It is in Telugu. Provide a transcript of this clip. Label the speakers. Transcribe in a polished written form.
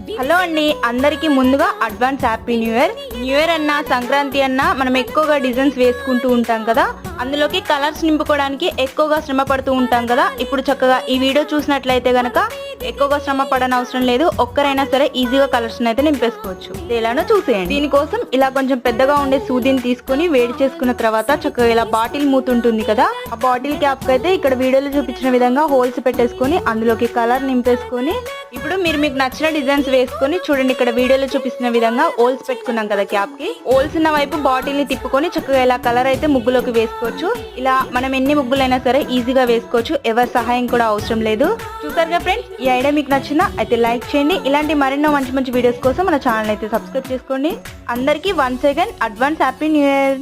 Speaker 1: హలో అండి, అందరికీ ముందుగా advance happy new year. New year అన్న సంక్రాంతి అన్న మనం ఎక్కువగా డిజైన్స్ వేసుకుంటూ ఉంటాం కదా, అందులోకి కలర్స్ నింపుకోవడానికి ఎక్కువగా శ్రమ పడుతూ ఉంటాం కదా. ఇప్పుడు చక్కగా ఈ వీడియో చూసినట్లయితే గనక ఎక్కువగా శ్రమ పడని అవసరం లేదు, ఒక్కరైనా సరే ఈజీగా కలర్స్ అయితే నింపేసుకోవచ్చు. ఎలానో చూసేయండి. దీనికోసం ఇలా కొంచెం పెద్దగా ఉండే సూదిని తీసుకుని వేడి చేసుకున్న తర్వాత చక్కగా ఇలా బాటిల్ మూత ఉంటుంది కదా, ఆ బాటిల్ క్యాప్ అయితే ఇక్కడ వీడియోలో చూపించిన విధంగా హోల్స్ పెట్టేసుకొని అందులోకి కలర్ నింపేసుకొని ఇప్పుడు మీకు నచ్చిన డిజైన్స్ వేసుకొని చూడండి. ఇక్కడ వీడియోలో చూపిస్తున్న విధంగా హోల్స్ పెట్టుకున్నాం కదా క్యాప్ కి, హోల్స్ ఉన్న వైపు బాటిల్ ని తిప్పుకొని చక్కగా ఇలా కలర్ అయితే ముగ్గులోకి వేసుకోవచ్చు. ఇలా మనం ఎన్ని ముగ్గులైనా సరే ఈజీగా వేసుకోవచ్చు, ఎవరి సహాయం కూడా అవసరం లేదు. చూసారుగా ఫ్రెండ్స్, ఈ ఐడియా మీకు నచ్చిందా అయితే లైక్ చేయండి. ఇలాంటి మరెన్నో మంచి మంచి వీడియోస్ కోసం మన ఛానల్ అయితే సబ్స్క్రైబ్ చేసుకోండి. అందరికీ once again advance happy new year.